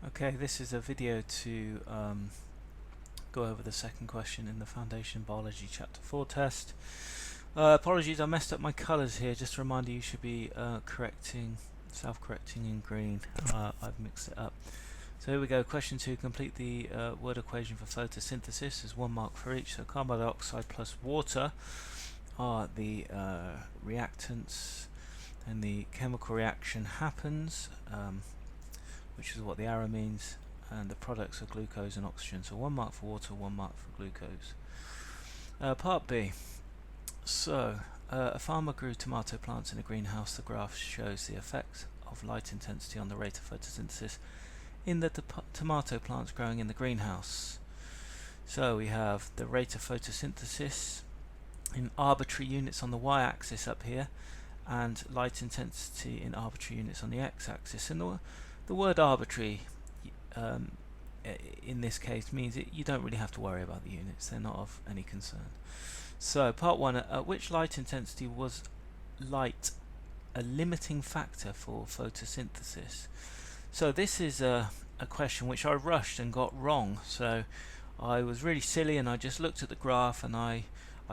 Okay, this is a video to go over the second question in the Foundation Biology Chapter 4 test. Apologies, I messed up my colours here. Just a reminder, you should be self-correcting in green. I've mixed it up. So here we go. Question 2. Complete the word equation for photosynthesis. There's 1 mark for each. So carbon dioxide plus water are the reactants, and the chemical reaction happens, which is what the arrow means, and the products are glucose and oxygen. So 1 mark for water, 1 mark for glucose. Part B. So a farmer grew tomato plants in a greenhouse. The graph shows the effect of light intensity on the rate of photosynthesis in the tomato plants growing in the greenhouse. So we have the rate of photosynthesis in arbitrary units on the y-axis up here, and light intensity in arbitrary units on the x-axis. And the word arbitrary in this case means you don't really have to worry about the units, they're not of any concern. So part 1, at which light intensity was light a limiting factor for photosynthesis? So this is a question which I rushed and got wrong. So I was really silly and I just looked at the graph and I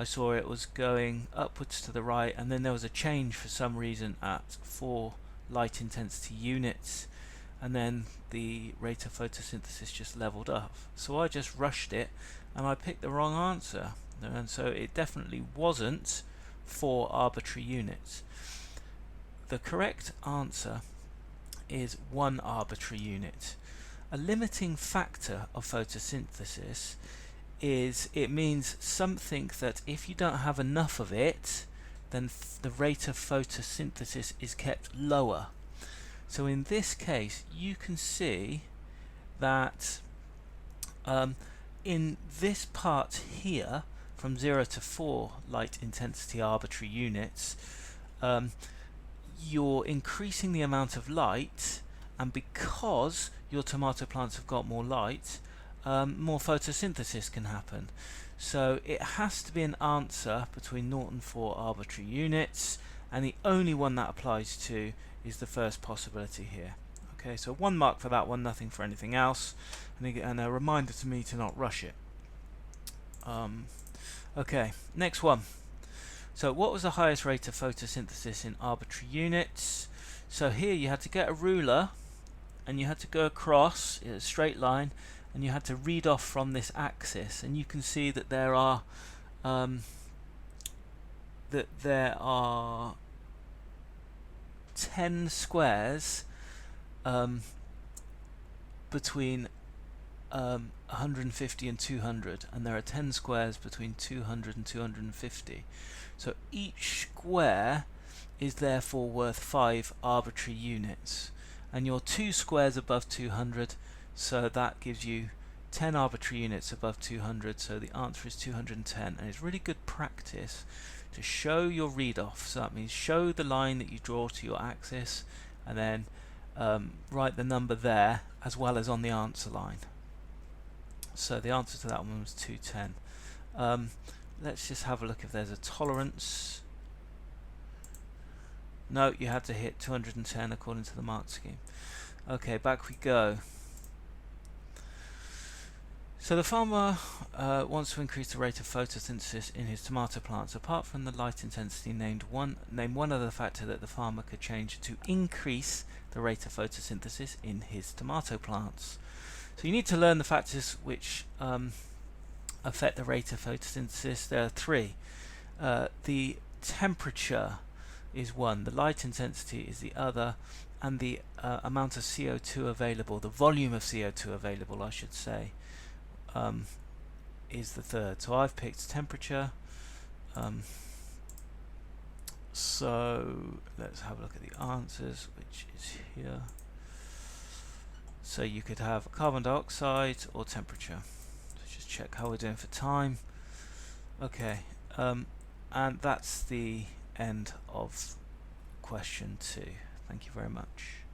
saw it was going upwards to the right, and then there was a change for some reason at 4 light intensity units, and then the rate of photosynthesis just leveled up. So I just rushed it and I picked the wrong answer, and so it definitely wasn't 4 arbitrary units. The correct answer is 1 arbitrary unit. A limiting factor of photosynthesis it means something that if you don't have enough of it, then the rate of photosynthesis is kept lower. So in this case you can see that in this part here, from 0 to 4 light intensity arbitrary units, you're increasing the amount of light, and because your tomato plants have got more light, more photosynthesis can happen. So it has to be an answer between 0 and 4 arbitrary units, and the only one that applies to is the first possibility here. Okay, so 1 mark for that one, nothing for anything else, and a reminder to me to not rush it. Okay, next one. So what was the highest rate of photosynthesis in arbitrary units? So here you had to get a ruler and you had to go across a straight line, and you had to read off from this axis, and you can see that there are 10 squares between 150 and 200, and there are 10 squares between 200 and 250. So each square is therefore worth 5 arbitrary units, and you're 2 squares above 200, so that gives you 10 arbitrary units above 200, so the answer is 210. And it's really good practice to show your read off. So that means show the line that you draw to your axis, and then write the number there as well as on the answer line. So the answer to that one was 210. Let's just have a look if there's a tolerance. No, you had to hit 210 according to the mark scheme. Okay, back we go. So the farmer wants to increase the rate of photosynthesis in his tomato plants. Apart from the light intensity, name one other factor that the farmer could change to increase the rate of photosynthesis in his tomato plants. So you need to learn the factors which affect the rate of photosynthesis. There are 3. The temperature is one, the light intensity is the other, and the amount of CO2 available, the volume of CO2 available I should say, is the third. So I've picked temperature. So let's have a look at the answers, which is here. So you could have carbon dioxide or temperature. Let's just check how we're doing for time. Okay, and that's the end of question 2. Thank you very much.